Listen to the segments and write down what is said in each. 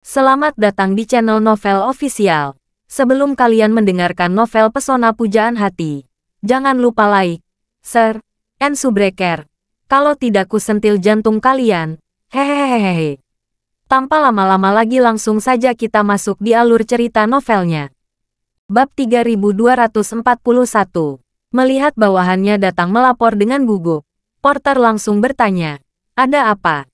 Selamat datang di channel Novel Official. Sebelum kalian mendengarkan novel Pesona Pujaan Hati, jangan lupa like, share, and subscribe. Kalau tidak kusentil jantung kalian. Hehehehe. Tanpa lama-lama lagi langsung saja kita masuk di alur cerita novelnya. Bab 3241. Melihat bawahannya datang melapor dengan gugup, Porter langsung bertanya, "Ada apa?"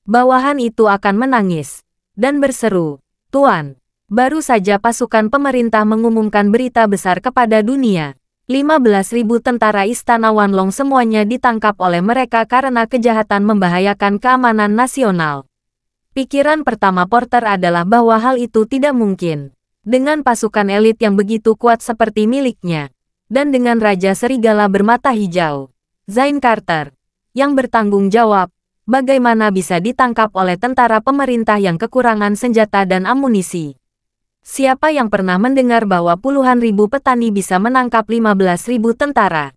Bawahan itu akan menangis dan berseru, "Tuan, baru saja pasukan pemerintah mengumumkan berita besar kepada dunia. 15.000 tentara Istana Wanlong semuanya ditangkap oleh mereka karena kejahatan membahayakan keamanan nasional." Pikiran pertama Porter adalah bahwa hal itu tidak mungkin. Dengan pasukan elit yang begitu kuat seperti miliknya, dan dengan Raja Serigala bermata hijau, Zain Carter, yang bertanggung jawab, bagaimana bisa ditangkap oleh tentara pemerintah yang kekurangan senjata dan amunisi? Siapa yang pernah mendengar bahwa puluhan ribu petani bisa menangkap 15.000 tentara?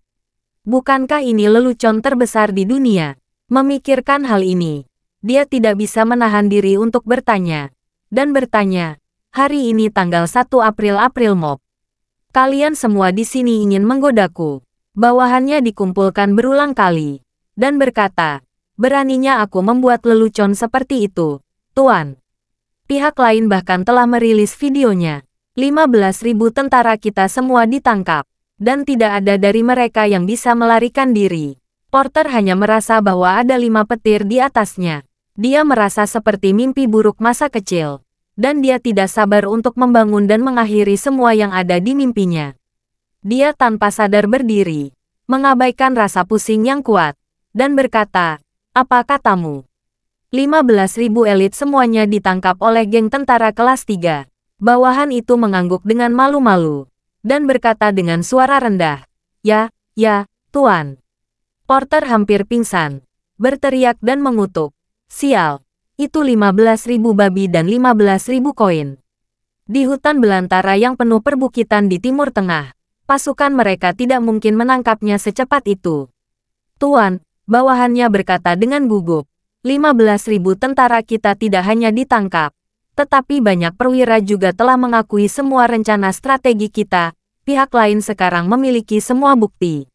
Bukankah ini lelucon terbesar di dunia? Memikirkan hal ini, dia tidak bisa menahan diri untuk bertanya. Dan bertanya, hari ini tanggal 1 April Mop. Kalian semua di sini ingin menggodaku. Bawahannya dikumpulkan berulang kali. Dan berkata, beraninya aku membuat lelucon seperti itu, Tuan. Pihak lain bahkan telah merilis videonya. 15.000 tentara kita semua ditangkap. Dan tidak ada dari mereka yang bisa melarikan diri. Porter hanya merasa bahwa ada 5 petir di atasnya. Dia merasa seperti mimpi buruk masa kecil. Dan dia tidak sabar untuk membangun dan mengakhiri semua yang ada di mimpinya. Dia tanpa sadar berdiri, mengabaikan rasa pusing yang kuat, dan berkata, "Apa katamu?" 15.000 elit semuanya ditangkap oleh geng tentara kelas 3. Bawahan itu mengangguk dengan malu-malu, dan berkata dengan suara rendah, Ya, Tuan." Porter hampir pingsan, berteriak dan mengutuk, "Sial, itu 15.000 babi dan 15.000 koin." Di hutan belantara yang penuh perbukitan di Timur Tengah, pasukan mereka tidak mungkin menangkapnya secepat itu. "Tuan," bawahannya berkata dengan gugup, 15.000 tentara kita tidak hanya ditangkap, tetapi banyak perwira juga telah mengakui semua rencana strategi kita. Pihak lain sekarang memiliki semua bukti.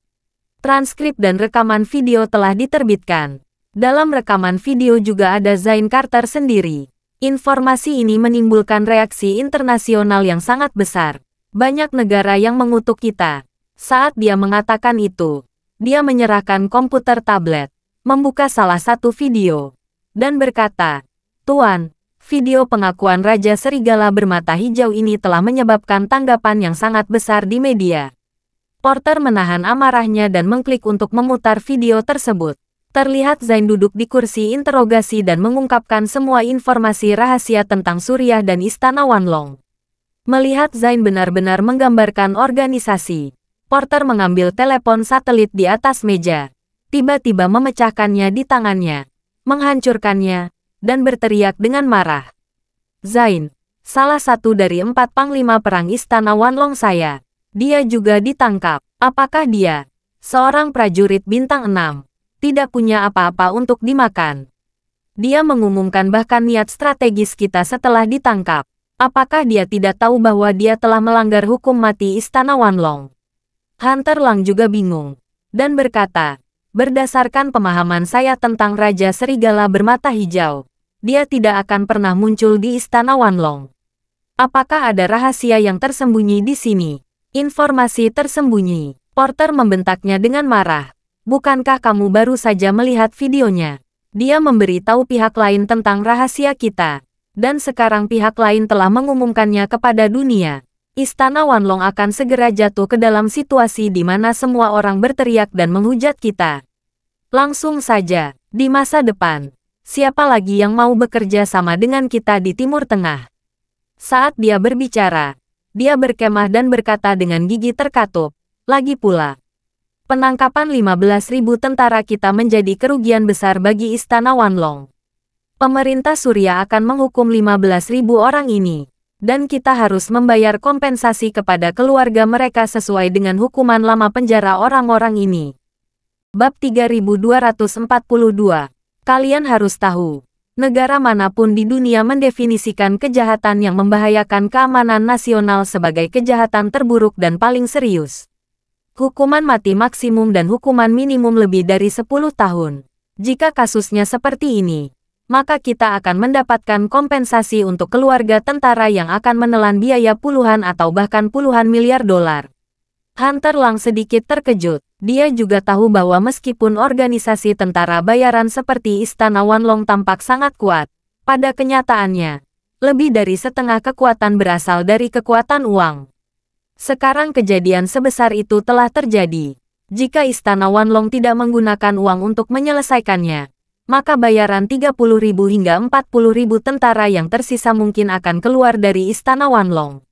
Transkrip dan rekaman video telah diterbitkan. Dalam rekaman video juga ada Zain Carter sendiri. Informasi ini menimbulkan reaksi internasional yang sangat besar. Banyak negara yang mengutuk kita. Saat dia mengatakan itu, dia menyerahkan komputer tablet, membuka salah satu video, dan berkata, "Tuan, video pengakuan Raja Serigala bermata hijau ini telah menyebabkan tanggapan yang sangat besar di media." Porter menahan amarahnya dan mengklik untuk memutar video tersebut. Terlihat Zain duduk di kursi interogasi dan mengungkapkan semua informasi rahasia tentang Suriah dan Istana Wanlong. Melihat Zain benar-benar menggambarkan organisasi, Porter mengambil telepon satelit di atas meja, tiba-tiba memecahkannya di tangannya, menghancurkannya, dan berteriak dengan marah. "Zain, salah satu dari 4 panglima perang Istana Wanlong saya. Dia juga ditangkap. Apakah dia, seorang prajurit bintang 6, tidak punya apa-apa untuk dimakan? Dia mengumumkan bahkan niat strategis kita setelah ditangkap. Apakah dia tidak tahu bahwa dia telah melanggar hukum mati Istana Wanlong?" Hunter Lang juga bingung, dan berkata, "Berdasarkan pemahaman saya tentang Raja Serigala bermata hijau, dia tidak akan pernah muncul di Istana Wanlong. Apakah ada rahasia yang tersembunyi di sini? Informasi tersembunyi." Porter membentaknya dengan marah. "Bukankah kamu baru saja melihat videonya? Dia memberi tahu pihak lain tentang rahasia kita. Dan sekarang pihak lain telah mengumumkannya kepada dunia. Istana Wanlong akan segera jatuh ke dalam situasi di mana semua orang berteriak dan menghujat kita. Langsung saja, di masa depan, siapa lagi yang mau bekerja sama dengan kita di Timur Tengah?" Saat dia berbicara, dia berkemah dan berkata dengan gigi terkatup, "Lagi pula, penangkapan 15.000 tentara kita menjadi kerugian besar bagi Istana Wanlong. Pemerintah Suriah akan menghukum 15.000 orang ini, dan kita harus membayar kompensasi kepada keluarga mereka sesuai dengan hukuman lama penjara orang-orang ini." Bab 3242. Kalian harus tahu, Negara manapun di dunia mendefinisikan kejahatan yang membahayakan keamanan nasional sebagai kejahatan terburuk dan paling serius. Hukuman mati maksimum dan hukuman minimum lebih dari 10 tahun. Jika kasusnya seperti ini, maka kita akan mendapatkan kompensasi untuk keluarga tentara yang akan menelan biaya puluhan atau bahkan puluhan miliar dolar. Hunter Lang sedikit terkejut. Dia juga tahu bahwa meskipun organisasi tentara bayaran seperti Istana Wanlong tampak sangat kuat, pada kenyataannya, lebih dari setengah kekuatan berasal dari kekuatan uang. Sekarang kejadian sebesar itu telah terjadi. Jika Istana Wanlong tidak menggunakan uang untuk menyelesaikannya, maka bayaran 30.000 hingga 40.000 tentara yang tersisa mungkin akan keluar dari Istana Wanlong.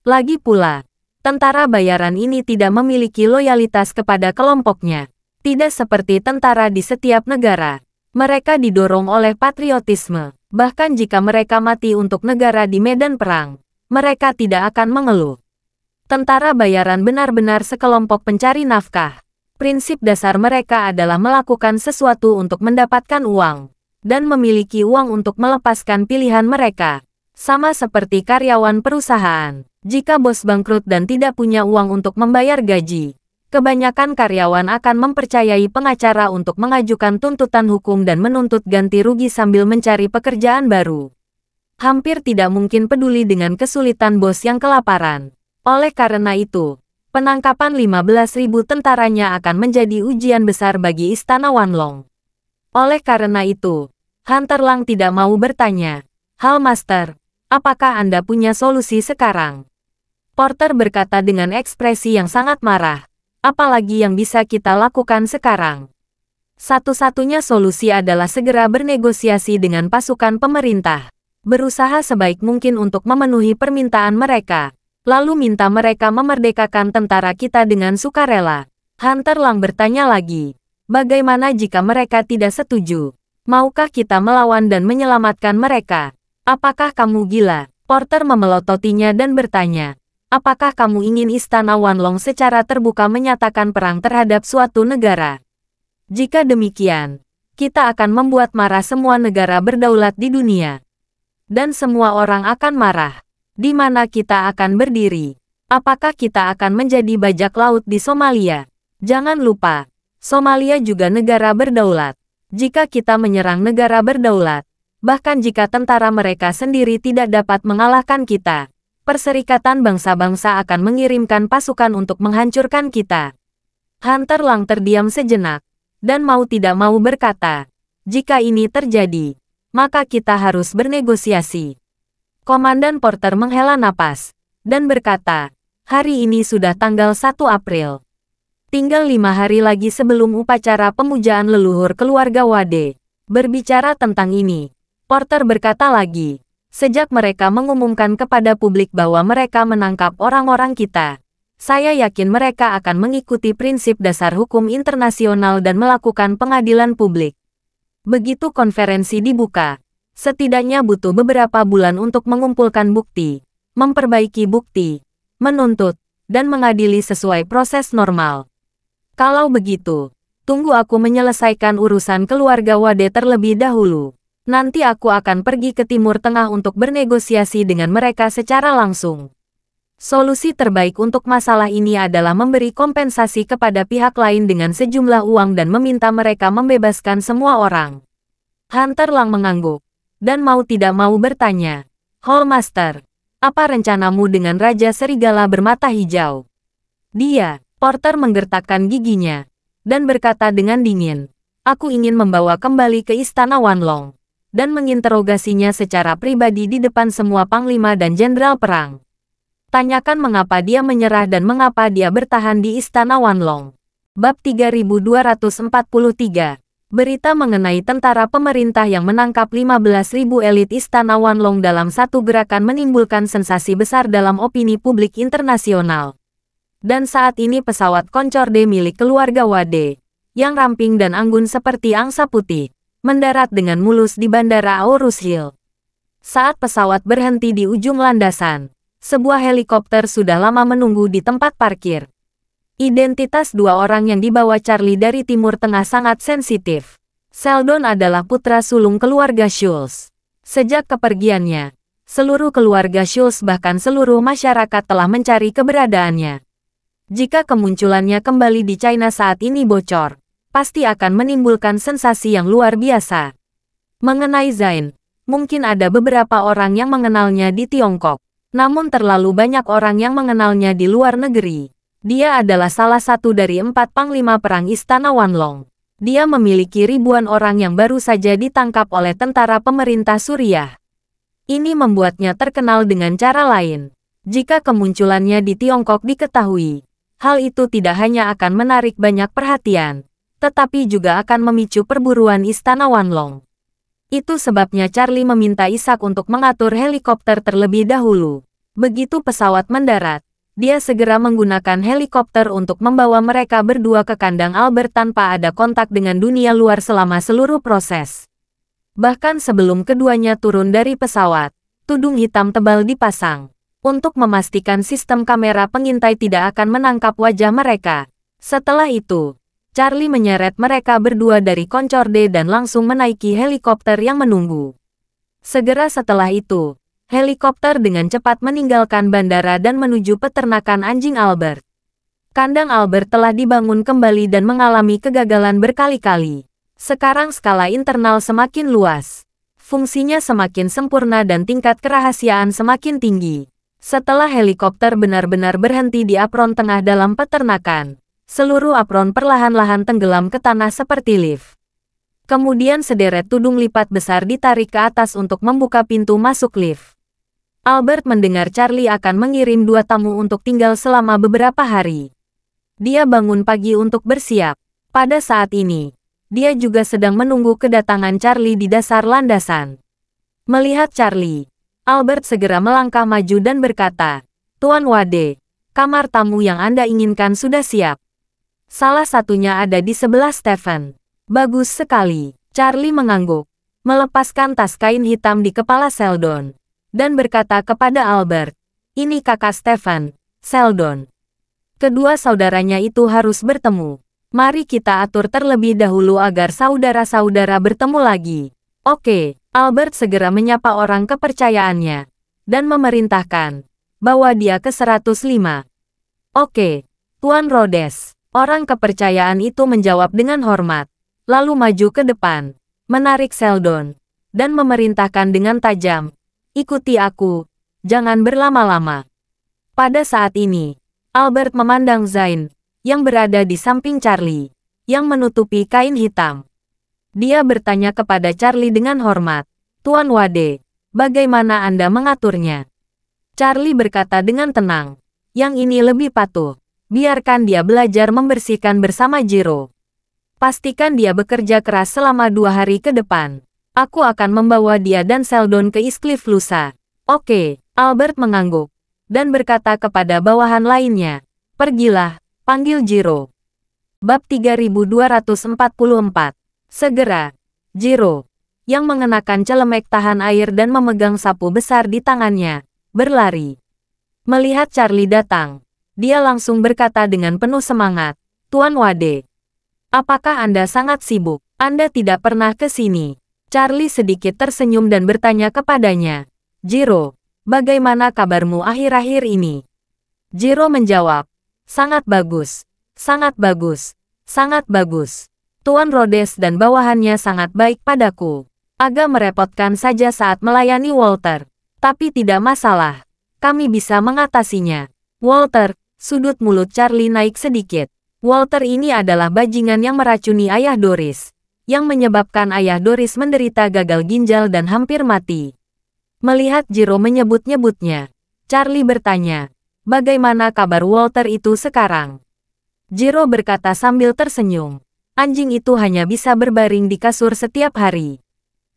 Lagi pula, tentara bayaran ini tidak memiliki loyalitas kepada kelompoknya. Tidak seperti tentara di setiap negara. Mereka didorong oleh patriotisme. Bahkan jika mereka mati untuk negara di medan perang, mereka tidak akan mengeluh. Tentara bayaran benar-benar sekelompok pencari nafkah. Prinsip dasar mereka adalah melakukan sesuatu untuk mendapatkan uang, dan memiliki uang untuk melepaskan pilihan mereka. Sama seperti karyawan perusahaan. Jika bos bangkrut dan tidak punya uang untuk membayar gaji, kebanyakan karyawan akan mempercayai pengacara untuk mengajukan tuntutan hukum dan menuntut ganti rugi sambil mencari pekerjaan baru. Hampir tidak mungkin peduli dengan kesulitan bos yang kelaparan. Oleh karena itu, penangkapan 15.000 tentaranya akan menjadi ujian besar bagi Istana Wanlong. Oleh karena itu, Hunter Lang tidak mau bertanya, "Hal Master, apakah Anda punya solusi sekarang?" Porter berkata dengan ekspresi yang sangat marah. Apalagi yang bisa kita lakukan sekarang? Satu-satunya solusi adalah segera bernegosiasi dengan pasukan pemerintah. Berusaha sebaik mungkin untuk memenuhi permintaan mereka. Lalu minta mereka memerdekakan tentara kita dengan sukarela. Hunter Lang bertanya lagi. Bagaimana jika mereka tidak setuju? Maukah kita melawan dan menyelamatkan mereka? Apakah kamu gila? Porter memelototinya dan bertanya. Apakah kamu ingin Istana Wanlong secara terbuka menyatakan perang terhadap suatu negara? Jika demikian, kita akan membuat marah semua negara berdaulat di dunia. Dan semua orang akan marah. Di mana kita akan berdiri? Apakah kita akan menjadi bajak laut di Somalia? Jangan lupa, Somalia juga negara berdaulat. Jika kita menyerang negara berdaulat, bahkan jika tentara mereka sendiri tidak dapat mengalahkan kita, Perserikatan Bangsa-Bangsa akan mengirimkan pasukan untuk menghancurkan kita. Hunter Lang terdiam sejenak, dan mau tidak mau berkata, jika ini terjadi, maka kita harus bernegosiasi. Komandan Porter menghela napas, dan berkata, hari ini sudah tanggal 1 April. Tinggal 5 hari lagi sebelum upacara pemujaan leluhur keluarga Wade. Berbicara tentang ini, Porter berkata lagi, sejak mereka mengumumkan kepada publik bahwa mereka menangkap orang-orang kita, saya yakin mereka akan mengikuti prinsip dasar hukum internasional dan melakukan pengadilan publik. Begitu konferensi dibuka, setidaknya butuh beberapa bulan untuk mengumpulkan bukti, memperbaiki bukti, menuntut, dan mengadili sesuai proses normal. Kalau begitu, tunggu aku menyelesaikan urusan keluarga Wade terlebih dahulu. Nanti aku akan pergi ke Timur Tengah untuk bernegosiasi dengan mereka secara langsung. Solusi terbaik untuk masalah ini adalah memberi kompensasi kepada pihak lain dengan sejumlah uang dan meminta mereka membebaskan semua orang. Hunter Lang mengangguk, dan mau tidak mau bertanya, Hallmaster, apa rencanamu dengan Raja Serigala bermata hijau? Porter menggertakkan giginya, dan berkata dengan dingin, aku ingin membawa kembali ke Istana Wanlong, dan menginterogasinya secara pribadi di depan semua panglima dan jenderal perang. Tanyakan mengapa dia menyerah dan mengapa dia bertahan di Istana Wanlong. Bab 3243. Berita mengenai tentara pemerintah yang menangkap 15.000 elit Istana Wanlong dalam satu gerakan menimbulkan sensasi besar dalam opini publik internasional. Dan saat ini pesawat Concorde milik keluarga Wade, yang ramping dan anggun seperti angsa putih, mendarat dengan mulus di Bandara Aurus Hill. Saat pesawat berhenti di ujung landasan, sebuah helikopter sudah lama menunggu di tempat parkir. Identitas dua orang yang dibawa Charlie dari Timur Tengah sangat sensitif. Sheldon adalah putra sulung keluarga Schultz. Sejak kepergiannya, seluruh keluarga Schultz bahkan seluruh masyarakat telah mencari keberadaannya. Jika kemunculannya kembali di China saat ini bocor, pasti akan menimbulkan sensasi yang luar biasa. Mengenai Zain, mungkin ada beberapa orang yang mengenalnya di Tiongkok, namun terlalu banyak orang yang mengenalnya di luar negeri. Dia adalah salah satu dari 4 panglima perang Istana Wanlong. Dia memiliki ribuan orang yang baru saja ditangkap oleh tentara pemerintah Suriah. Ini membuatnya terkenal dengan cara lain. Jika kemunculannya di Tiongkok diketahui, hal itu tidak hanya akan menarik banyak perhatian, tetapi juga akan memicu perburuan Istana Wanlong. Itu sebabnya Charlie meminta Ishak untuk mengatur helikopter terlebih dahulu. Begitu pesawat mendarat, dia segera menggunakan helikopter untuk membawa mereka berdua ke kandang Albert tanpa ada kontak dengan dunia luar selama seluruh proses. Bahkan sebelum keduanya turun dari pesawat, tudung hitam tebal dipasang untuk memastikan sistem kamera pengintai tidak akan menangkap wajah mereka. Setelah itu, Charlie menyeret mereka berdua dari koncorde dan langsung menaiki helikopter yang menunggu. Segera setelah itu, helikopter dengan cepat meninggalkan bandara dan menuju peternakan anjing Albert. Kandang Albert telah dibangun kembali dan mengalami kegagalan berkali-kali. Sekarang skala internal semakin luas. Fungsinya semakin sempurna dan tingkat kerahasiaan semakin tinggi. Setelah helikopter benar-benar berhenti di apron tengah dalam peternakan, seluruh apron perlahan-lahan tenggelam ke tanah seperti lift. Kemudian sederet tudung lipat besar ditarik ke atas untuk membuka pintu masuk lift. Albert mendengar Charlie akan mengirim 2 tamu untuk tinggal selama beberapa hari. Dia bangun pagi untuk bersiap. Pada saat ini, dia juga sedang menunggu kedatangan Charlie di dasar landasan. Melihat Charlie, Albert segera melangkah maju dan berkata, "Tuan Wade, kamar tamu yang Anda inginkan sudah siap. Salah satunya ada di sebelah Stephen." "Bagus sekali." Charlie mengangguk, melepaskan tas kain hitam di kepala Sheldon, dan berkata kepada Albert, "Ini kakak Stephen, Sheldon. Kedua saudaranya itu harus bertemu. Mari kita atur terlebih dahulu agar saudara-saudara bertemu lagi." "Oke." Albert segera menyapa orang kepercayaannya, dan memerintahkan bahwa dia ke 105. "Oke, Tuan Rhodes." Orang kepercayaan itu menjawab dengan hormat, lalu maju ke depan, menarik Sheldon, dan memerintahkan dengan tajam, "Ikuti aku, jangan berlama-lama." Pada saat ini, Albert memandang Zain, yang berada di samping Charlie, yang menutupi kain hitam. Dia bertanya kepada Charlie dengan hormat, "Tuan Wade, bagaimana Anda mengaturnya?" Charlie berkata dengan tenang, "Yang ini lebih patuh. Biarkan dia belajar membersihkan bersama Jiro. Pastikan dia bekerja keras selama 2 hari ke depan. Aku akan membawa dia dan Sheldon ke East Cliff lusa." "Oke." Albert mengangguk, dan berkata kepada bawahan lainnya, "Pergilah, panggil Jiro." Bab 3244. Segera, Jiro, yang mengenakan celemek tahan air dan memegang sapu besar di tangannya, berlari. Melihat Charlie datang, dia langsung berkata dengan penuh semangat, "Tuan Wade, apakah Anda sangat sibuk? Anda tidak pernah ke sini." Charlie sedikit tersenyum dan bertanya kepadanya, "Jiro, bagaimana kabarmu akhir-akhir ini?" Jiro menjawab, "Sangat bagus, sangat bagus, sangat bagus. Tuan Rhodes dan bawahannya sangat baik padaku. Agak merepotkan saja saat melayani Walter. Tapi tidak masalah, kami bisa mengatasinya." "Walter," sudut mulut Charlie naik sedikit. Walter ini adalah bajingan yang meracuni ayah Doris, yang menyebabkan ayah Doris menderita gagal ginjal dan hampir mati. Melihat Jiro menyebut-nyebutnya, Charlie bertanya, "Bagaimana kabar Walter itu sekarang?" Jiro berkata sambil tersenyum, "Anjing itu hanya bisa berbaring di kasur setiap hari.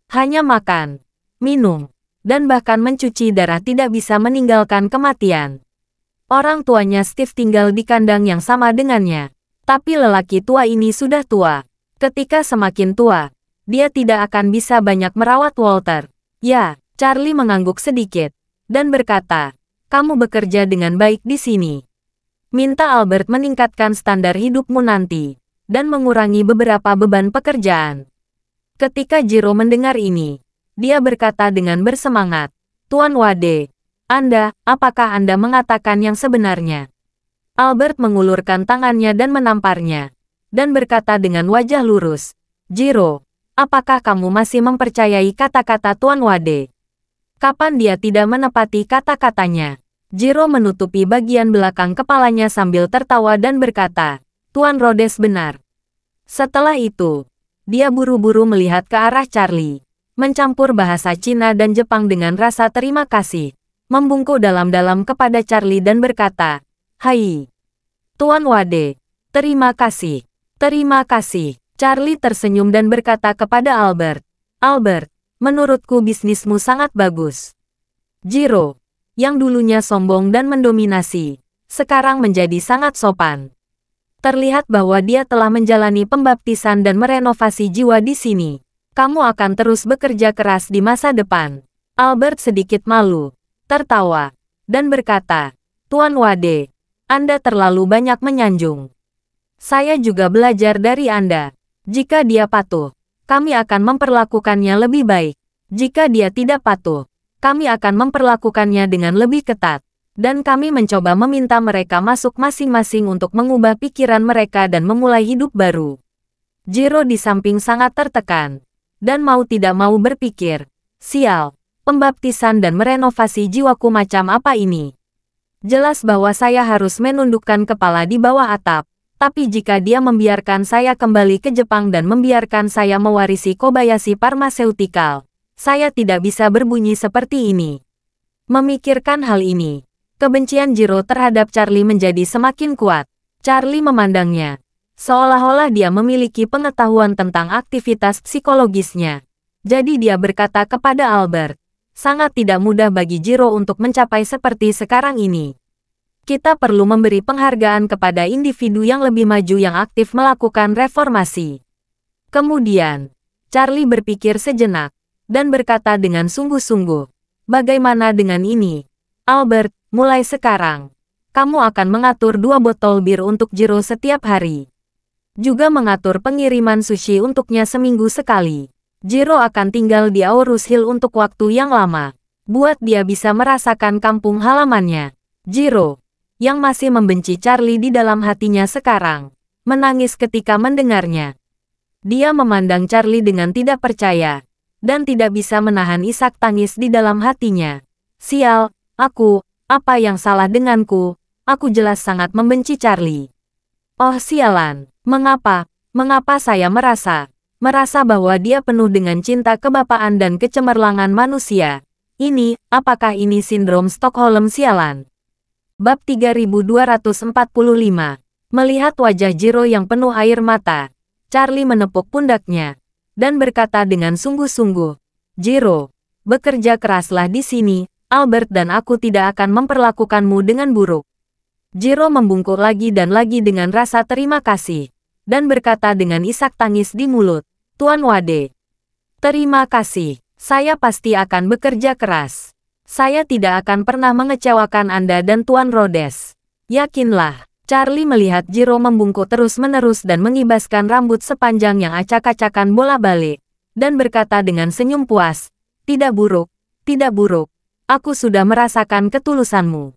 Hanya makan, minum, dan bahkan mencuci darah, tidak bisa meninggalkan kematian." Orang tuanya Steve tinggal di kandang yang sama dengannya, tapi lelaki tua ini sudah tua. Ketika semakin tua, dia tidak akan bisa banyak merawat Walter. "Ya." Charlie mengangguk sedikit, dan berkata, "Kamu bekerja dengan baik di sini. Minta Albert meningkatkan standar hidupmu nanti, dan mengurangi beberapa beban pekerjaan." Ketika Jiro mendengar ini, dia berkata dengan bersemangat, Tuan Wade, apakah Anda mengatakan yang sebenarnya? Albert mengulurkan tangannya dan menamparnya, dan berkata dengan wajah lurus, Jiro, apakah kamu masih mempercayai kata-kata Tuan Wade? Kapan dia tidak menepati kata-katanya? Jiro menutupi bagian belakang kepalanya sambil tertawa dan berkata, Tuan Rhodes benar. Setelah itu, dia buru-buru melihat ke arah Charlie, mencampur bahasa Cina dan Jepang dengan rasa terima kasih, membungkuk dalam-dalam kepada Charlie dan berkata, Hai, Tuan Wade, terima kasih. Terima kasih. Charlie tersenyum dan berkata kepada Albert, Albert, menurutku bisnismu sangat bagus. Jiro, yang dulunya sombong dan mendominasi, sekarang menjadi sangat sopan. Terlihat bahwa dia telah menjalani pembaptisan dan merenovasi jiwa di sini. Kamu akan terus bekerja keras di masa depan. Albert sedikit malu, tertawa, dan berkata, Tuan Wade, Anda terlalu banyak menyanjung. Saya juga belajar dari Anda. Jika dia patuh, kami akan memperlakukannya lebih baik. Jika dia tidak patuh, kami akan memperlakukannya dengan lebih ketat, dan kami mencoba meminta mereka masuk masing-masing untuk mengubah pikiran mereka dan memulai hidup baru. Jiro di samping sangat tertekan, dan mau tidak mau berpikir, sial, pembaptisan dan merenovasi jiwaku macam apa ini? Jelas bahwa saya harus menundukkan kepala di bawah atap, tapi jika dia membiarkan saya kembali ke Jepang dan membiarkan saya mewarisi Kobayashi Pharmaceutical, saya tidak bisa berbunyi seperti ini. Memikirkan hal ini, kebencian Jiro terhadap Charlie menjadi semakin kuat. Charlie memandangnya, seolah-olah dia memiliki pengetahuan tentang aktivitas psikologisnya. Jadi dia berkata kepada Albert, sangat tidak mudah bagi Jiro untuk mencapai seperti sekarang ini. Kita perlu memberi penghargaan kepada individu yang lebih maju yang aktif melakukan reformasi. Kemudian, Charlie berpikir sejenak, dan berkata dengan sungguh-sungguh, bagaimana dengan ini? Albert, mulai sekarang, kamu akan mengatur 2 botol bir untuk Jiro setiap hari. Juga mengatur pengiriman sushi untuknya seminggu sekali. Jiro akan tinggal di Aurus Hill untuk waktu yang lama. Buat dia bisa merasakan kampung halamannya. Jiro, yang masih membenci Charlie di dalam hatinya sekarang, menangis ketika mendengarnya. Dia memandang Charlie dengan tidak percaya, dan tidak bisa menahan isak tangis di dalam hatinya. Sial, apa yang salah denganku? Aku jelas sangat membenci Charlie. Oh sialan, mengapa saya merasa bahwa dia penuh dengan cinta kebapaan dan kecemerlangan manusia. Apakah ini sindrom Stockholm sialan? Bab 3245. Melihat wajah Jiro yang penuh air mata, Charlie menepuk pundaknya, dan berkata dengan sungguh-sungguh, Jiro, bekerja keraslah di sini, Albert dan aku tidak akan memperlakukanmu dengan buruk. Jiro membungkuk lagi dan lagi dengan rasa terima kasih, dan berkata dengan isak tangis di mulut, Tuan Wade. Terima kasih, saya pasti akan bekerja keras. Saya tidak akan pernah mengecewakan Anda dan Tuan Rhodes. Yakinlah. Charlie melihat Jiro membungkuk terus-menerus dan mengibaskan rambut sepanjang yang acak-acakan bola-balik, dan berkata dengan senyum puas, tidak buruk, aku sudah merasakan ketulusanmu.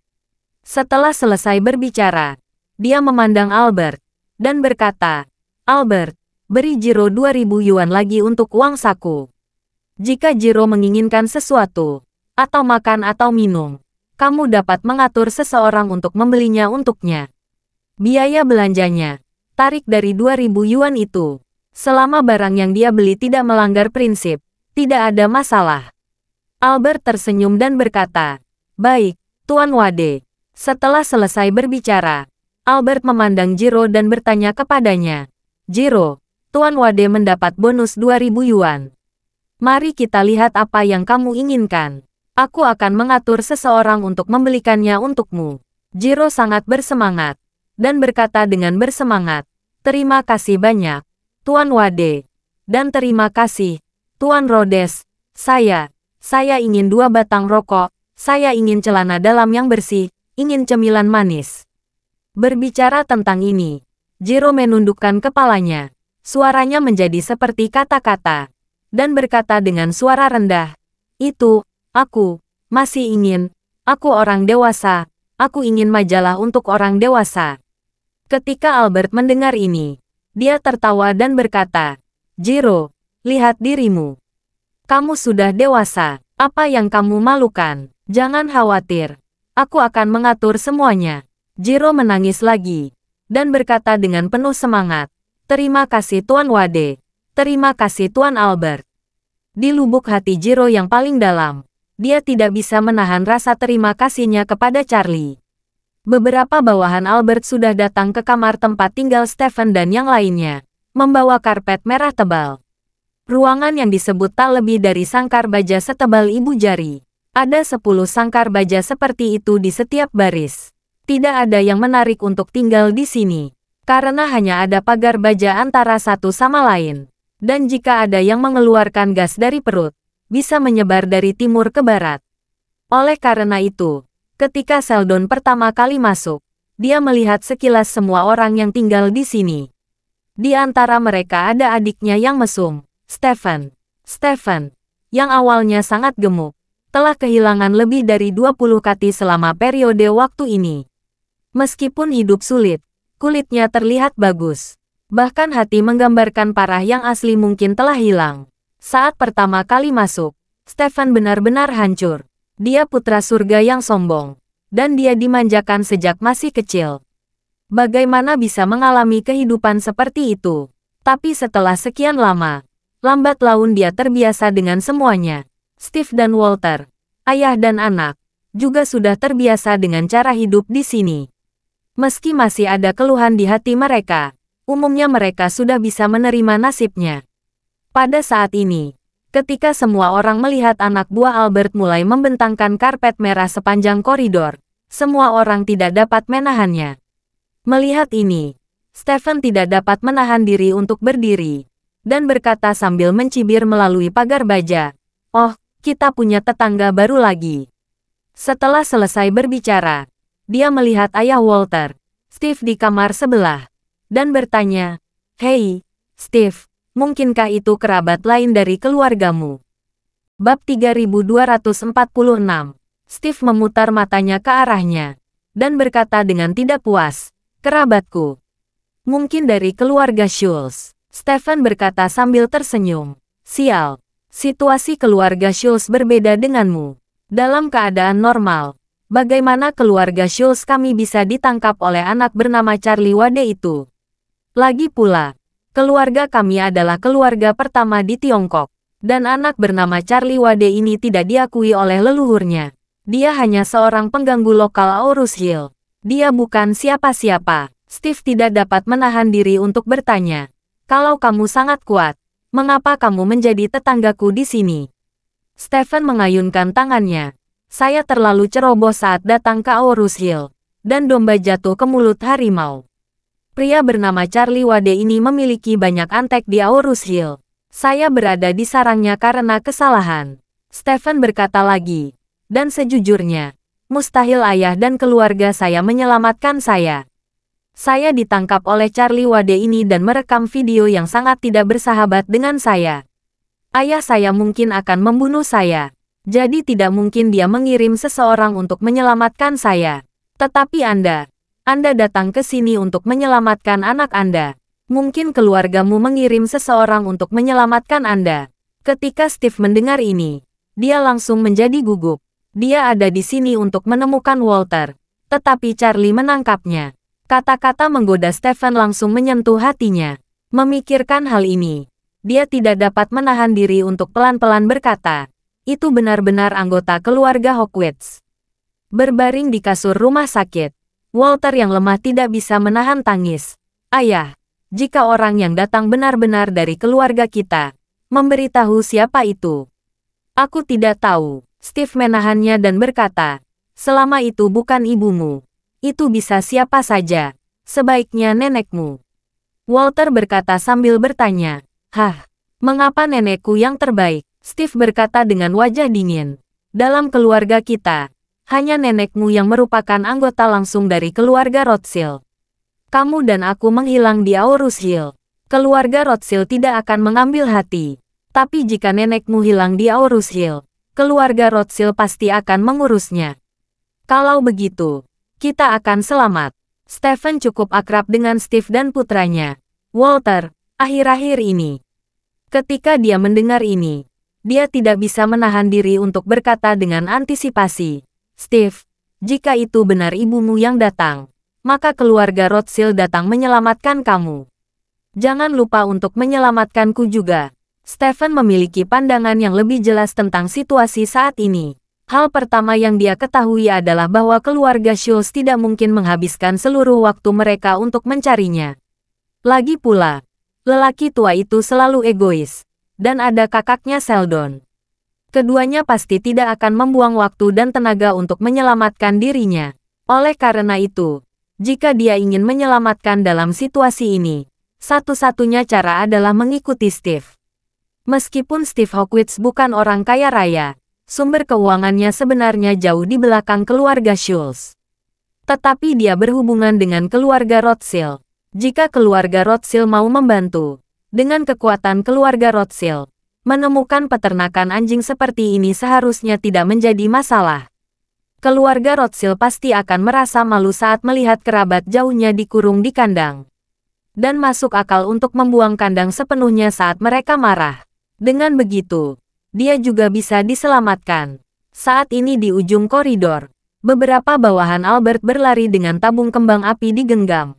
Setelah selesai berbicara, dia memandang Albert, dan berkata, Albert, beri Jiro 2.000 yuan lagi untuk uang saku. Jika Jiro menginginkan sesuatu, atau makan atau minum, kamu dapat mengatur seseorang untuk membelinya untuknya. Biaya belanjanya, tarik dari 2.000 yuan itu. Selama barang yang dia beli tidak melanggar prinsip, tidak ada masalah. Albert tersenyum dan berkata, baik, Tuan Wade. Setelah selesai berbicara, Albert memandang Jiro dan bertanya kepadanya, Jiro, Tuan Wade mendapat bonus 2.000 yuan. Mari kita lihat apa yang kamu inginkan. Aku akan mengatur seseorang untuk membelikannya untukmu. Jiro sangat bersemangat, dan berkata dengan bersemangat, terima kasih banyak, Tuan Wade. Dan terima kasih, Tuan Rhodes. Saya ingin 2 batang rokok, saya ingin celana dalam yang bersih, ingin cemilan manis. Berbicara tentang ini, Jiro menundukkan kepalanya. Suaranya menjadi seperti kata-kata. dan berkata dengan suara rendah, "Itu, aku, masih ingin, aku orang dewasa, aku ingin majalah untuk orang dewasa." Ketika Albert mendengar ini, dia tertawa dan berkata, "Jiro, lihat dirimu. Kamu sudah dewasa, apa yang kamu malukan? Jangan khawatir, aku akan mengatur semuanya." Jiro menangis lagi, dan berkata dengan penuh semangat, "Terima kasih Tuan Wade, terima kasih Tuan Albert." Di lubuk hati Jiro yang paling dalam, dia tidak bisa menahan rasa terima kasihnya kepada Charlie. Beberapa bawahan Albert sudah datang ke kamar tempat tinggal Stephen dan yang lainnya, membawa karpet merah tebal. Ruangan yang disebut tak lebih dari sangkar baja setebal ibu jari. Ada 10 sangkar baja seperti itu di setiap baris. Tidak ada yang menarik untuk tinggal di sini, karena hanya ada pagar baja antara satu sama lain. Dan jika ada yang mengeluarkan gas dari perut, bisa menyebar dari timur ke barat. Oleh karena itu, ketika Sheldon pertama kali masuk, dia melihat sekilas semua orang yang tinggal di sini. Di antara mereka ada adiknya yang mesum, Stephen. Stephen, yang awalnya sangat gemuk, telah kehilangan lebih dari 20 kati selama periode waktu ini. Meskipun hidup sulit, kulitnya terlihat bagus. Bahkan hati menggambarkan parah yang asli mungkin telah hilang. Saat pertama kali masuk, Stephen benar-benar hancur. Dia putra surga yang sombong, dan dia dimanjakan sejak masih kecil. Bagaimana bisa mengalami kehidupan seperti itu? Tapi setelah sekian lama, lambat laun dia terbiasa dengan semuanya. Steve dan Walter, ayah dan anak, juga sudah terbiasa dengan cara hidup di sini. Meski masih ada keluhan di hati mereka, umumnya mereka sudah bisa menerima nasibnya. Pada saat ini, ketika semua orang melihat anak buah Albert mulai membentangkan karpet merah sepanjang koridor, semua orang tidak dapat menahannya. Melihat ini, Stephen tidak dapat menahan diri untuk berdiri, dan berkata sambil mencibir melalui pagar baja, "Oh, kita punya tetangga baru lagi." Setelah selesai berbicara, dia melihat ayah Walter, Steve di kamar sebelah, dan bertanya, "Hei, Steve, mungkinkah itu kerabat lain dari keluargamu?" Bab 3246. Steve memutar matanya ke arahnya, dan berkata dengan tidak puas, "Kerabatku. Mungkin dari keluarga Schultz." Stephen berkata sambil tersenyum, "Sial, situasi keluarga Schultz berbeda denganmu. Dalam keadaan normal, bagaimana keluarga Schultz kami bisa ditangkap oleh anak bernama Charlie Wade itu? Lagi pula, keluarga kami adalah keluarga pertama di Tiongkok, dan anak bernama Charlie Wade ini tidak diakui oleh leluhurnya. Dia hanya seorang pengganggu lokal Aurus Hill. Dia bukan siapa-siapa." Steve tidak dapat menahan diri untuk bertanya, "Kalau kamu sangat kuat, mengapa kamu menjadi tetanggaku di sini?" Stephen mengayunkan tangannya. "Saya terlalu ceroboh saat datang ke Aurus Hill, dan domba jatuh ke mulut harimau. Pria bernama Charlie Wade ini memiliki banyak antek di Aurus Hill. Saya berada di sarangnya karena kesalahan." Stephen berkata lagi, "Dan sejujurnya, mustahil ayah dan keluarga saya menyelamatkan saya. Saya ditangkap oleh Charlie Wade ini dan merekam video yang sangat tidak bersahabat dengan saya. Ayah saya mungkin akan membunuh saya. Jadi tidak mungkin dia mengirim seseorang untuk menyelamatkan saya. Tetapi Anda datang ke sini untuk menyelamatkan anak Anda. Mungkin keluargamu mengirim seseorang untuk menyelamatkan Anda." Ketika Steve mendengar ini, dia langsung menjadi gugup. Dia ada di sini untuk menemukan Walter, tetapi Charlie menangkapnya. Kata-kata menggoda Stephen langsung menyentuh hatinya. Memikirkan hal ini, dia tidak dapat menahan diri untuk pelan-pelan berkata, "Itu benar-benar anggota keluarga Hawkins." Berbaring di kasur rumah sakit, Walter yang lemah tidak bisa menahan tangis. "Ayah, jika orang yang datang benar-benar dari keluarga kita, memberitahu siapa itu." "Aku tidak tahu." Steve menahannya dan berkata, "Selama itu bukan ibumu, itu bisa siapa saja, sebaiknya nenekmu." Walter berkata sambil bertanya, "Hah, mengapa nenekku yang terbaik?" Steve berkata dengan wajah dingin, "Dalam keluarga kita, hanya nenekmu yang merupakan anggota langsung dari keluarga Rothschild. Kamu dan aku menghilang di Aurus Hill. Keluarga Rothschild tidak akan mengambil hati. Tapi jika nenekmu hilang di Aurus Hill, keluarga Rothschild pasti akan mengurusnya. Kalau begitu, kita akan selamat. Stephen cukup akrab dengan Steve dan putranya, Walter, akhir-akhir ini. Ketika dia mendengar ini, dia tidak bisa menahan diri untuk berkata dengan antisipasi, Steve, jika itu benar ibumu yang datang, maka keluarga Rothschild datang menyelamatkan kamu. Jangan lupa untuk menyelamatkanku juga. Stephen memiliki pandangan yang lebih jelas tentang situasi saat ini. Hal pertama yang dia ketahui adalah bahwa keluarga Schultz tidak mungkin menghabiskan seluruh waktu mereka untuk mencarinya. Lagi pula, lelaki tua itu selalu egois, dan ada kakaknya Sheldon. Keduanya pasti tidak akan membuang waktu dan tenaga untuk menyelamatkan dirinya. Oleh karena itu, jika dia ingin menyelamatkan dalam situasi ini, satu-satunya cara adalah mengikuti Steve. Meskipun Steve Hawkins bukan orang kaya raya, sumber keuangannya sebenarnya jauh di belakang keluarga Schultz. Tetapi dia berhubungan dengan keluarga Rothschild. Jika keluarga Rothschild mau membantu, dengan kekuatan keluarga Rothschild, menemukan peternakan anjing seperti ini seharusnya tidak menjadi masalah. Keluarga Rothschild pasti akan merasa malu saat melihat kerabat jauhnya dikurung di kandang. Dan masuk akal untuk membuang kandang sepenuhnya saat mereka marah. Dengan begitu, dia juga bisa diselamatkan. Saat ini di ujung koridor, beberapa bawahan Albert berlari dengan tabung kembang api digenggam.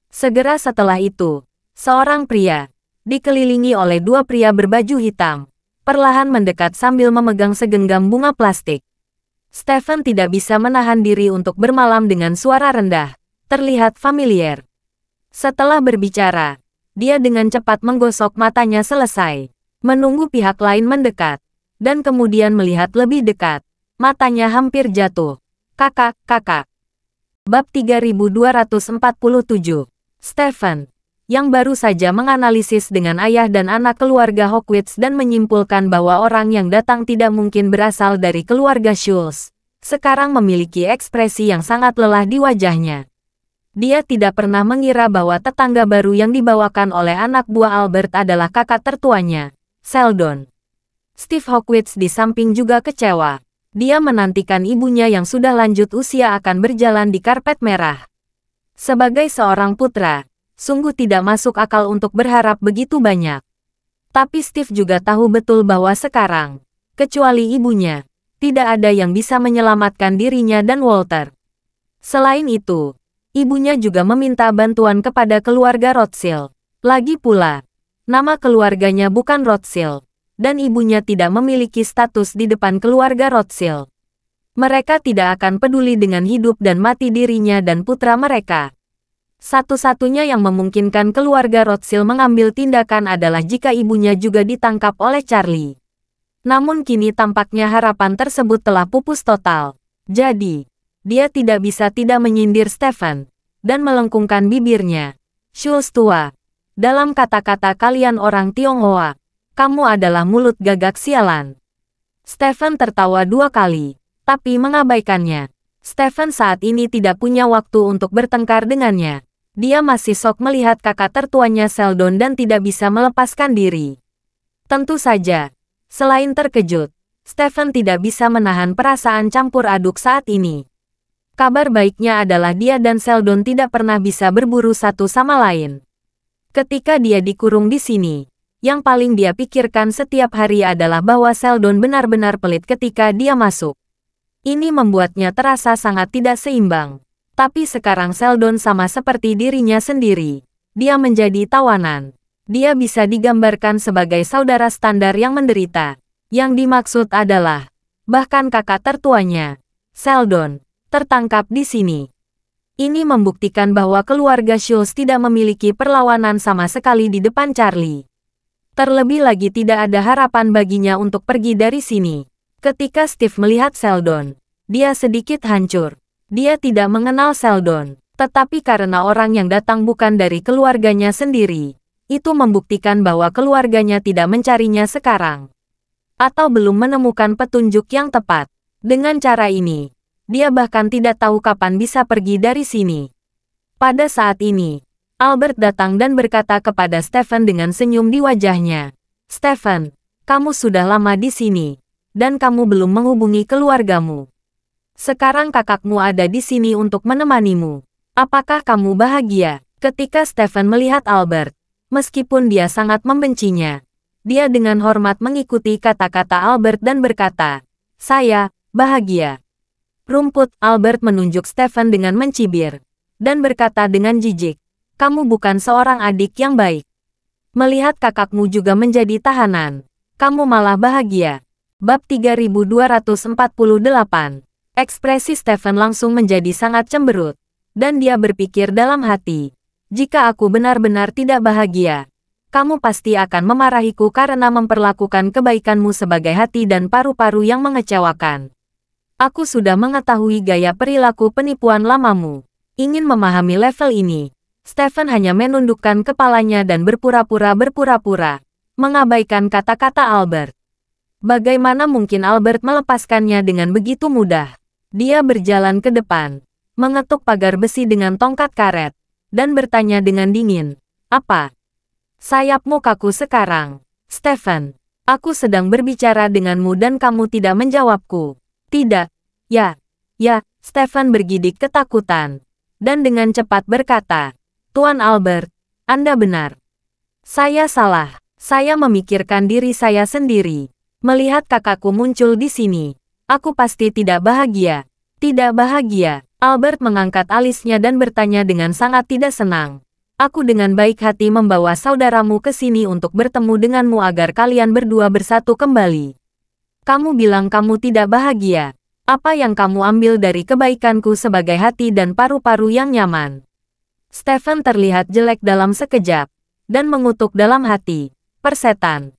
Segera setelah itu, seorang pria, dikelilingi oleh dua pria berbaju hitam, perlahan mendekat sambil memegang segenggam bunga plastik. Stephen tidak bisa menahan diri untuk bermalam dengan suara rendah, terlihat familiar. Setelah berbicara, dia dengan cepat menggosok matanya selesai, menunggu pihak lain mendekat, dan kemudian melihat lebih dekat. Matanya hampir jatuh. Kakak. Bab 3247. Stephen, yang baru saja menganalisis dengan ayah dan anak keluarga Hawkins dan menyimpulkan bahwa orang yang datang tidak mungkin berasal dari keluarga Schultz, sekarang memiliki ekspresi yang sangat lelah di wajahnya. Dia tidak pernah mengira bahwa tetangga baru yang dibawakan oleh anak buah Albert adalah kakak tertuanya, Sheldon. Steve Hawkins di samping juga kecewa. Dia menantikan ibunya yang sudah lanjut usia akan berjalan di karpet merah. Sebagai seorang putra, sungguh tidak masuk akal untuk berharap begitu banyak. Tapi Steve juga tahu betul bahwa sekarang, kecuali ibunya, tidak ada yang bisa menyelamatkan dirinya dan Walter. Selain itu, ibunya juga meminta bantuan kepada keluarga Rothschild. Lagi pula, nama keluarganya bukan Rothschild, dan ibunya tidak memiliki status di depan keluarga Rothschild. Mereka tidak akan peduli dengan hidup dan mati dirinya dan putra mereka. Satu-satunya yang memungkinkan keluarga Rothschild mengambil tindakan adalah jika ibunya juga ditangkap oleh Charlie. Namun kini tampaknya harapan tersebut telah pupus total. Jadi, dia tidak bisa tidak menyindir Stephen, dan melengkungkan bibirnya. Schultz tua, dalam kata-kata kalian orang Tionghoa, kamu adalah mulut gagak sialan. Stephen tertawa dua kali, tapi mengabaikannya. Stephen saat ini tidak punya waktu untuk bertengkar dengannya. Dia masih shock melihat kakak tertuanya Sheldon dan tidak bisa melepaskan diri. Tentu saja, selain terkejut, Stephen tidak bisa menahan perasaan campur aduk saat ini. Kabar baiknya adalah dia dan Sheldon tidak pernah bisa berburu satu sama lain. Ketika dia dikurung di sini, yang paling dia pikirkan setiap hari adalah bahwa Sheldon benar-benar pelit ketika dia masuk. Ini membuatnya terasa sangat tidak seimbang. Tapi sekarang Sheldon sama seperti dirinya sendiri. Dia menjadi tawanan. Dia bisa digambarkan sebagai saudara standar yang menderita. Yang dimaksud adalah, bahkan kakak tertuanya, Sheldon, tertangkap di sini. Ini membuktikan bahwa keluarga Schultz tidak memiliki perlawanan sama sekali di depan Charlie. Terlebih lagi tidak ada harapan baginya untuk pergi dari sini. Ketika Steve melihat Sheldon, dia sedikit hancur. Dia tidak mengenal Sheldon, tetapi karena orang yang datang bukan dari keluarganya sendiri, itu membuktikan bahwa keluarganya tidak mencarinya sekarang. Atau belum menemukan petunjuk yang tepat. Dengan cara ini, dia bahkan tidak tahu kapan bisa pergi dari sini. Pada saat ini, Albert datang dan berkata kepada Stephen dengan senyum di wajahnya, "Stephen, Kamu sudah lama di sini, dan kamu belum menghubungi keluargamu. Sekarang kakakmu ada di sini untuk menemanimu. Apakah kamu bahagia? Ketika Stephen melihat Albert, meskipun dia sangat membencinya, dia dengan hormat mengikuti kata-kata Albert dan berkata, "Saya bahagia." Rumput, Albert menunjuk Stephen dengan mencibir, dan berkata dengan jijik, "Kamu bukan seorang adik yang baik. Melihat kakakmu juga menjadi tahanan, kamu malah bahagia." Bab 3248. Ekspresi Stephen langsung menjadi sangat cemberut, dan dia berpikir dalam hati, "Jika aku benar-benar tidak bahagia, kamu pasti akan memarahiku karena memperlakukan kebaikanmu sebagai hati dan paru-paru yang mengecewakan. Aku sudah mengetahui gaya perilaku penipuan lamamu." Ingin memahami level ini, Stephen hanya menundukkan kepalanya dan berpura-pura, mengabaikan kata-kata Albert. Bagaimana mungkin Albert melepaskannya dengan begitu mudah? Dia berjalan ke depan, mengetuk pagar besi dengan tongkat karet, dan bertanya dengan dingin, "Apa? Sayapmu kaku sekarang, Stephen. Aku sedang berbicara denganmu dan kamu tidak menjawabku." "Tidak." Ya, Stephen bergidik ketakutan, dan dengan cepat berkata, "Tuan Albert, Anda benar. Saya salah. Saya memikirkan diri saya sendiri. Melihat kakakku muncul di sini, aku pasti tidak bahagia." "Tidak bahagia?" Albert mengangkat alisnya dan bertanya dengan sangat tidak senang. "Aku dengan baik hati membawa saudaramu ke sini untuk bertemu denganmu agar kalian berdua bersatu kembali. Kamu bilang kamu tidak bahagia. Apa yang kamu ambil dari kebaikanku sebagai hati dan paru-paru yang nyaman?" Stephen terlihat jelek dalam sekejap, dan mengutuk dalam hati, "Persetan.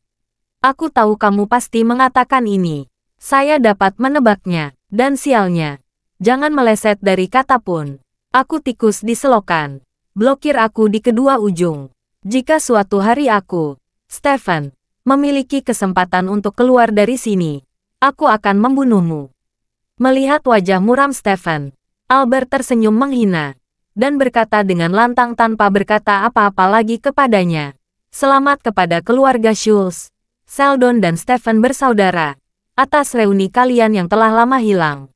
Aku tahu kamu pasti mengatakan ini. Saya dapat menebaknya, dan sialnya. Jangan meleset dari kata pun. Aku tikus di selokan. Blokir aku di kedua ujung. Jika suatu hari aku, Stephen, memiliki kesempatan untuk keluar dari sini, aku akan membunuhmu." Melihat wajah muram Stephen, Albert tersenyum menghina, dan berkata dengan lantang tanpa berkata apa-apa lagi kepadanya, "Selamat kepada keluarga Schultz. Sheldon dan Stephen bersaudara, atas reuni kalian yang telah lama hilang.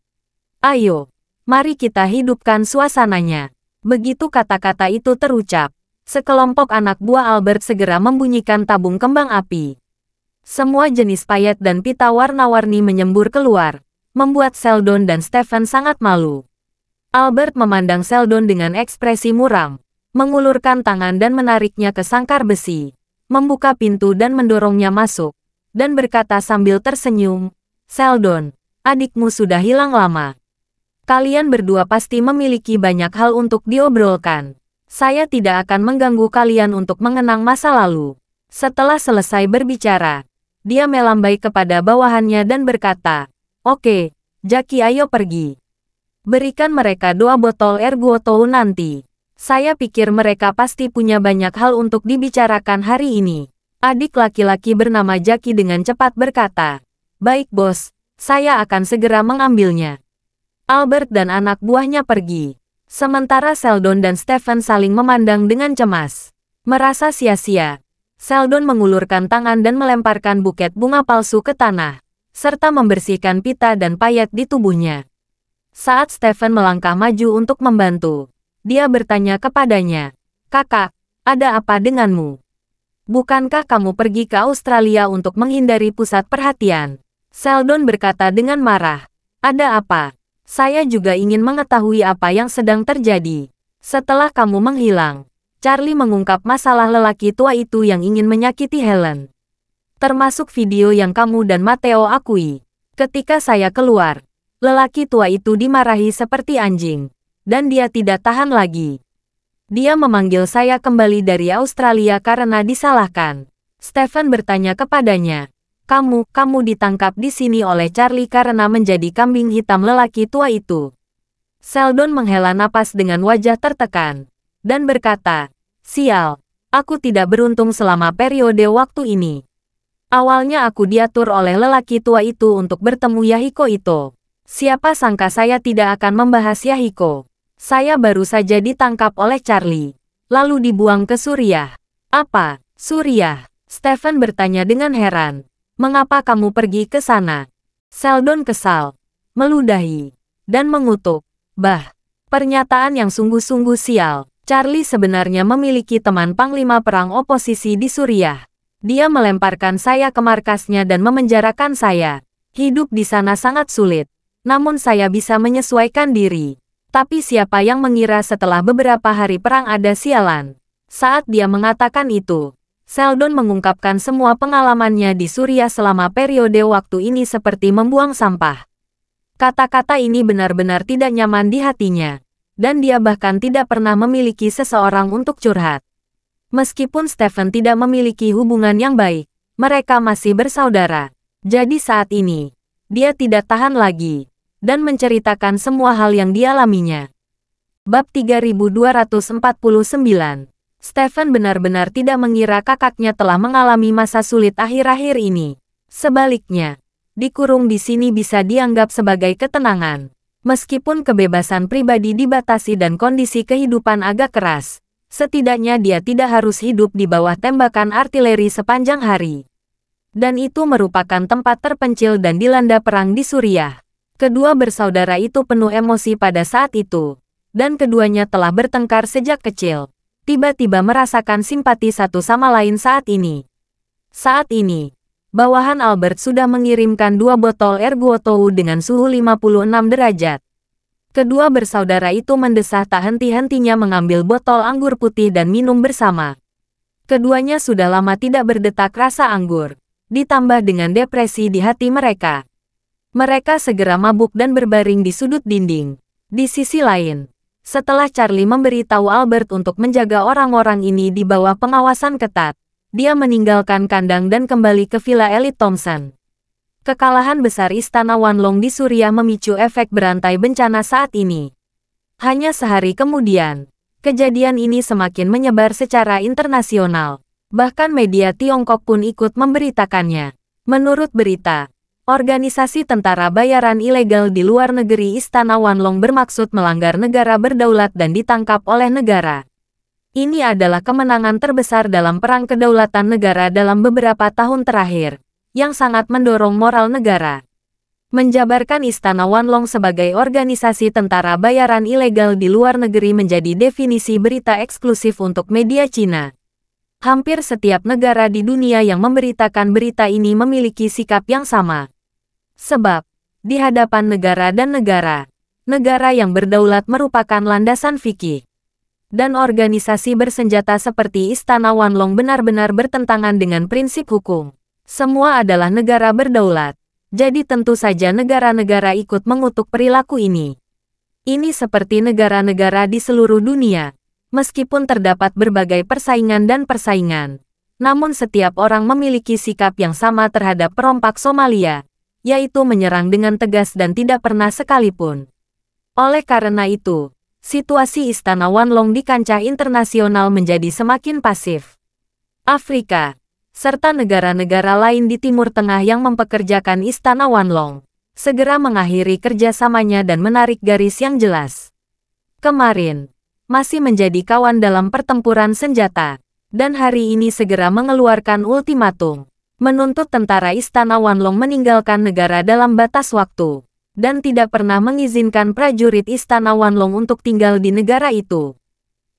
Ayo, mari kita hidupkan suasananya." Begitu kata-kata itu terucap, sekelompok anak buah Albert segera membunyikan tabung kembang api. Semua jenis payet dan pita warna-warni menyembur keluar, membuat Sheldon dan Stephen sangat malu. Albert memandang Sheldon dengan ekspresi muram, mengulurkan tangan dan menariknya ke sangkar besi, membuka pintu dan mendorongnya masuk, dan berkata sambil tersenyum, "Sheldon, adikmu sudah hilang lama. Kalian berdua pasti memiliki banyak hal untuk diobrolkan. Saya tidak akan mengganggu kalian untuk mengenang masa lalu." Setelah selesai berbicara, dia melambai kepada bawahannya dan berkata, "Oke, Jackie, ayo pergi. Berikan mereka 2 botol Ergotou nanti. Saya pikir mereka pasti punya banyak hal untuk dibicarakan hari ini." Adik laki-laki bernama Jackie dengan cepat berkata, "Baik bos, saya akan segera mengambilnya." Albert dan anak buahnya pergi. Sementara Sheldon dan Stephen saling memandang dengan cemas. Merasa sia-sia, Sheldon mengulurkan tangan dan melemparkan buket bunga palsu ke tanah, serta membersihkan pita dan payet di tubuhnya. Saat Stephen melangkah maju untuk membantu, dia bertanya kepadanya, "Kakak, ada apa denganmu? Bukankah kamu pergi ke Australia untuk menghindari pusat perhatian?" Sheldon berkata dengan marah, "Ada apa? Saya juga ingin mengetahui apa yang sedang terjadi. Setelah kamu menghilang, Charlie mengungkap masalah lelaki tua itu yang ingin menyakiti Helen. Termasuk video yang kamu dan Matteo akui. Ketika saya keluar, lelaki tua itu dimarahi seperti anjing, dan dia tidak tahan lagi. Dia memanggil saya kembali dari Australia karena disalahkan." Stephen bertanya kepadanya, Kamu ditangkap di sini oleh Charlie karena menjadi kambing hitam lelaki tua itu." Sheldon menghela napas dengan wajah tertekan, dan berkata, "Sial, aku tidak beruntung selama periode waktu ini. Awalnya aku diatur oleh lelaki tua itu untuk bertemu Yahiko Ito. Siapa sangka saya tidak akan membahas Yahiko. Saya baru saja ditangkap oleh Charlie, lalu dibuang ke Suriah." "Apa, Suriah?" Stephen bertanya dengan heran. Mengapa kamu pergi ke sana? Sheldon kesal, meludahi, dan mengutuk. Bah, pernyataan yang sungguh-sungguh sial. Charlie sebenarnya memiliki teman panglima perang oposisi di Suriah. Dia melemparkan saya ke markasnya dan memenjarakan saya. Hidup di sana sangat sulit, namun saya bisa menyesuaikan diri. Tapi siapa yang mengira setelah beberapa hari perang ada sialan? Saat dia mengatakan itu, Sheldon mengungkapkan semua pengalamannya di Suriah selama periode waktu ini seperti membuang sampah. Kata-kata ini benar-benar tidak nyaman di hatinya, dan dia bahkan tidak pernah memiliki seseorang untuk curhat. Meskipun Stephen tidak memiliki hubungan yang baik, mereka masih bersaudara. Jadi saat ini, dia tidak tahan lagi, dan menceritakan semua hal yang dialaminya. Bab 3249. Stephen benar-benar tidak mengira kakaknya telah mengalami masa sulit akhir-akhir ini. Sebaliknya, dikurung di sini bisa dianggap sebagai ketenangan. Meskipun kebebasan pribadi dibatasi dan kondisi kehidupan agak keras, setidaknya dia tidak harus hidup di bawah tembakan artileri sepanjang hari. Dan itu merupakan tempat terpencil dan dilanda perang di Suriah. Kedua bersaudara itu penuh emosi pada saat itu, dan keduanya telah bertengkar sejak kecil. Tiba-tiba merasakan simpati satu sama lain saat ini. Saat ini, bawahan Albert sudah mengirimkan 2 botol ergotou dengan suhu 56 derajat. Kedua bersaudara itu mendesah tak henti-hentinya mengambil botol anggur putih dan minum bersama. Keduanya sudah lama tidak berdetak rasa anggur, ditambah dengan depresi di hati mereka. Mereka segera mabuk dan berbaring di sudut dinding. Di sisi lain, setelah Charlie memberitahu Albert untuk menjaga orang-orang ini di bawah pengawasan ketat, dia meninggalkan kandang dan kembali ke Villa Elit Thompson. Kekalahan besar Istana Wanlong di Suriah memicu efek berantai bencana saat ini. Hanya sehari kemudian, kejadian ini semakin menyebar secara internasional. Bahkan media Tiongkok pun ikut memberitakannya. Menurut berita, organisasi tentara bayaran ilegal di luar negeri Istana Wanlong bermaksud melanggar negara berdaulat dan ditangkap oleh negara. Ini adalah kemenangan terbesar dalam perang kedaulatan negara dalam beberapa tahun terakhir, yang sangat mendorong moral negara. Menjabarkan Istana Wanlong sebagai organisasi tentara bayaran ilegal di luar negeri menjadi definisi berita eksklusif untuk media Cina. Hampir setiap negara di dunia yang memberitakan berita ini memiliki sikap yang sama. Sebab, di hadapan negara dan negara yang berdaulat merupakan landasan fikih. Dan organisasi bersenjata seperti Istana Wanlong benar-benar bertentangan dengan prinsip hukum. Semua adalah negara berdaulat, jadi tentu saja negara-negara ikut mengutuk perilaku ini. Ini seperti negara-negara di seluruh dunia. Meskipun terdapat berbagai persaingan dan persaingan, namun setiap orang memiliki sikap yang sama terhadap perompak Somalia, yaitu menyerang dengan tegas dan tidak pernah sekalipun. Oleh karena itu, situasi Istana Wanlong di kancah internasional menjadi semakin pasif. Afrika, serta negara-negara lain di Timur Tengah yang mempekerjakan Istana Wanlong, segera mengakhiri kerjasamanya dan menarik garis yang jelas. Kemarin, masih menjadi kawan dalam pertempuran senjata, dan hari ini segera mengeluarkan ultimatum, menuntut tentara Istana Wanlong meninggalkan negara dalam batas waktu, dan tidak pernah mengizinkan prajurit Istana Wanlong untuk tinggal di negara itu.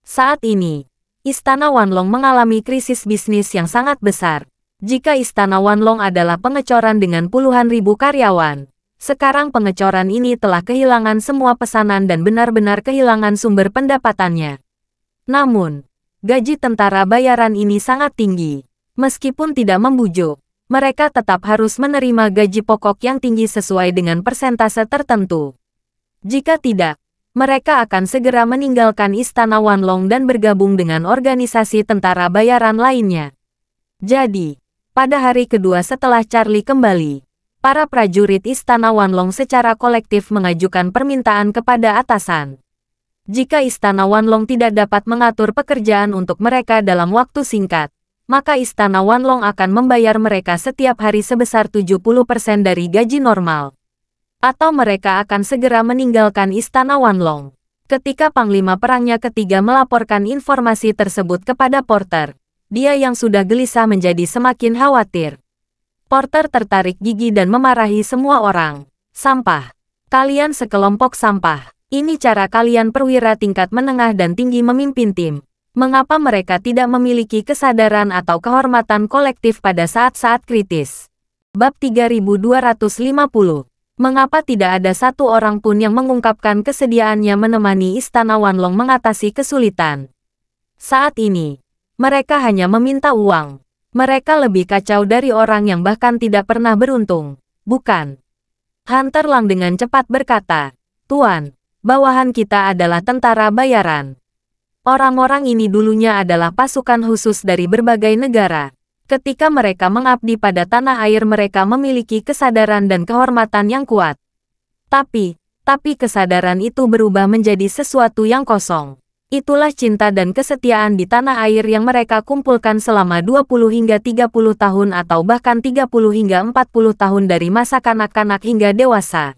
Saat ini, Istana Wanlong mengalami krisis bisnis yang sangat besar. Jika Istana Wanlong adalah pengecoran dengan puluhan ribu karyawan, sekarang pengecoran ini telah kehilangan semua pesanan dan benar-benar kehilangan sumber pendapatannya. Namun, gaji tentara bayaran ini sangat tinggi. Meskipun tidak membujuk, mereka tetap harus menerima gaji pokok yang tinggi sesuai dengan persentase tertentu. Jika tidak, mereka akan segera meninggalkan Istana Wanlong dan bergabung dengan organisasi tentara bayaran lainnya. Jadi, pada hari kedua setelah Charlie kembali, para prajurit Istana Wanlong secara kolektif mengajukan permintaan kepada atasan. Jika Istana Wanlong tidak dapat mengatur pekerjaan untuk mereka dalam waktu singkat, maka Istana Wanlong akan membayar mereka setiap hari sebesar 70% dari gaji normal. Atau mereka akan segera meninggalkan Istana Wanlong. Ketika Panglima Perangnya ketiga melaporkan informasi tersebut kepada Porter, dia yang sudah gelisah menjadi semakin khawatir. Porter tertarik gigi dan memarahi semua orang. Sampah. Kalian sekelompok sampah. Ini cara kalian perwira tingkat menengah dan tinggi memimpin tim. Mengapa mereka tidak memiliki kesadaran atau kehormatan kolektif pada saat-saat kritis? Bab 3250. Mengapa tidak ada satu orang pun yang mengungkapkan kesediaannya menemani Istana Wanlong mengatasi kesulitan? Saat ini, mereka hanya meminta uang. Mereka lebih kacau dari orang yang bahkan tidak pernah beruntung, bukan? Hunter Lang dengan cepat berkata, "Tuan, bawahan kita adalah tentara bayaran. Orang-orang ini dulunya adalah pasukan khusus dari berbagai negara. Ketika mereka mengabdi pada tanah air mereka memiliki kesadaran dan kehormatan yang kuat. Tapi kesadaran itu berubah menjadi sesuatu yang kosong. Itulah cinta dan kesetiaan di tanah air yang mereka kumpulkan selama 20 hingga 30 tahun atau bahkan 30 hingga 40 tahun dari masa kanak-kanak hingga dewasa.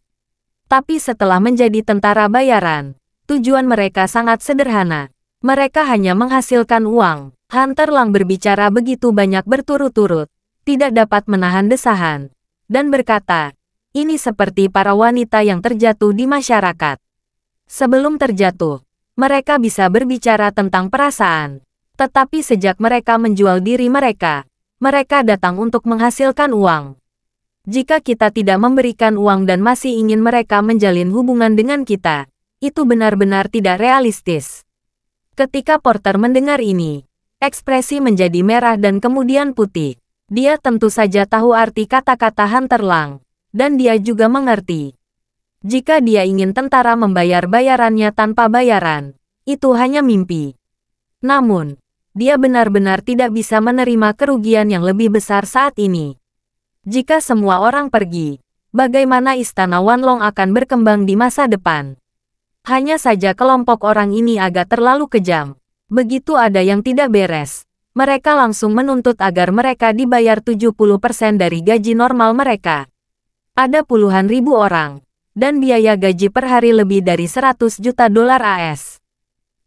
Tapi setelah menjadi tentara bayaran, tujuan mereka sangat sederhana. Mereka hanya menghasilkan uang." Hunter Lang berbicara begitu banyak berturut-turut, tidak dapat menahan desahan, dan berkata, "Ini seperti para wanita yang terjatuh di masyarakat. Sebelum terjatuh, mereka bisa berbicara tentang perasaan. Tetapi sejak mereka menjual diri mereka, mereka datang untuk menghasilkan uang. Jika kita tidak memberikan uang dan masih ingin mereka menjalin hubungan dengan kita, itu benar-benar tidak realistis." Ketika Porter mendengar ini, ekspresi menjadi merah dan kemudian putih. Dia tentu saja tahu arti kata-kata Hunter Lang, dan dia juga mengerti. Jika dia ingin tentara membayar bayarannya tanpa bayaran, itu hanya mimpi. Namun, dia benar-benar tidak bisa menerima kerugian yang lebih besar saat ini. Jika semua orang pergi, bagaimana Istana Wanlong akan berkembang di masa depan? Hanya saja kelompok orang ini agak terlalu kejam. Begitu ada yang tidak beres, mereka langsung menuntut agar mereka dibayar 70% dari gaji normal mereka. Ada puluhan ribu orang, dan biaya gaji per hari lebih dari 100 juta dolar AS.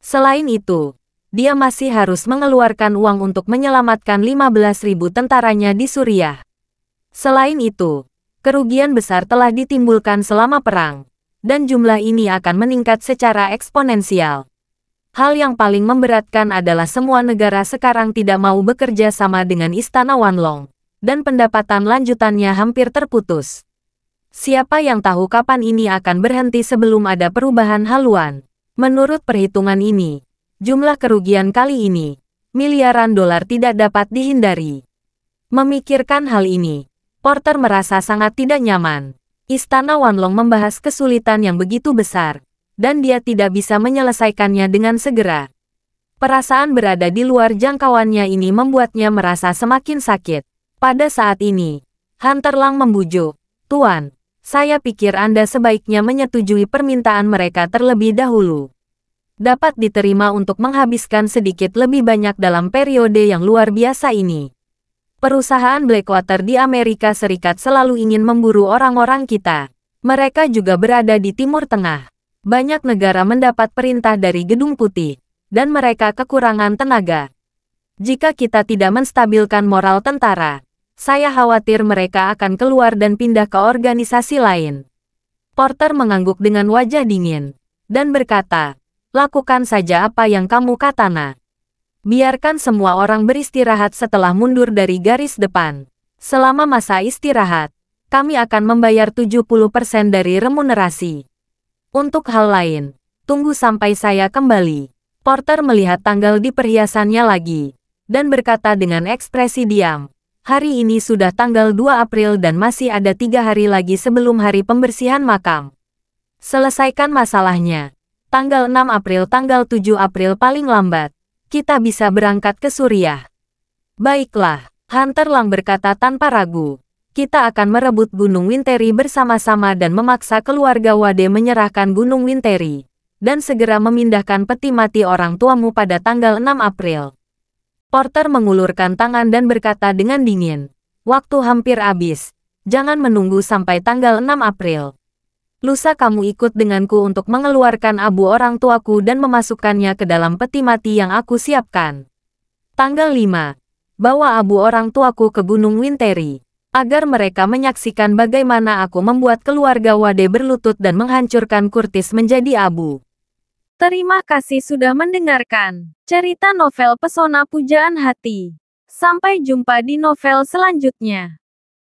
Selain itu, dia masih harus mengeluarkan uang untuk menyelamatkan 15.000 tentaranya di Suriah. Selain itu, kerugian besar telah ditimbulkan selama perang, dan jumlah ini akan meningkat secara eksponensial. Hal yang paling memberatkan adalah semua negara sekarang tidak mau bekerja sama dengan Istana Wanlong, dan pendapatan lanjutannya hampir terputus. Siapa yang tahu kapan ini akan berhenti sebelum ada perubahan haluan? Menurut perhitungan ini, jumlah kerugian kali ini, miliaran dolar tidak dapat dihindari. Memikirkan hal ini, Porter merasa sangat tidak nyaman. Istana Wanlong membahas kesulitan yang begitu besar, dan dia tidak bisa menyelesaikannya dengan segera. Perasaan berada di luar jangkauannya ini membuatnya merasa semakin sakit. Pada saat ini, Hunter Lang membujuk, "Tuan, saya pikir Anda sebaiknya menyetujui permintaan mereka terlebih dahulu. Dapat diterima untuk menghabiskan sedikit lebih banyak dalam periode yang luar biasa ini. Perusahaan Blackwater di Amerika Serikat selalu ingin memburu orang-orang kita. Mereka juga berada di Timur Tengah. Banyak negara mendapat perintah dari Gedung Putih, dan mereka kekurangan tenaga. Jika kita tidak menstabilkan moral tentara, saya khawatir mereka akan keluar dan pindah ke organisasi lain." Porter mengangguk dengan wajah dingin, dan berkata, "Lakukan saja apa yang kamu katakan. Biarkan semua orang beristirahat setelah mundur dari garis depan. Selama masa istirahat, kami akan membayar 70% dari remunerasi. Untuk hal lain, tunggu sampai saya kembali." Porter melihat tanggal di perhiasannya lagi, dan berkata dengan ekspresi diam, "Hari ini sudah tanggal 2 April dan masih ada 3 hari lagi sebelum hari pembersihan makam. Selesaikan masalahnya. Tanggal 6 April, tanggal 7 April paling lambat. Kita bisa berangkat ke Suriah." "Baiklah," Hunter Lang berkata tanpa ragu. "Kita akan merebut Gunung Winteri bersama-sama dan memaksa keluarga Wade menyerahkan Gunung Winteri, dan segera memindahkan peti mati orang tuamu pada tanggal 6 April." Porter mengulurkan tangan dan berkata dengan dingin, "Waktu hampir habis. Jangan menunggu sampai tanggal 6 April. Lusa kamu ikut denganku untuk mengeluarkan abu orang tuaku dan memasukkannya ke dalam peti mati yang aku siapkan. Tanggal 5. Bawa abu orang tuaku ke Gunung Winteri. agar mereka menyaksikan bagaimana aku membuat keluarga Wade berlutut dan menghancurkan Kurtis menjadi abu. Terima kasih sudah mendengarkan cerita novel Pesona Pujaan Hati. Sampai jumpa di novel selanjutnya.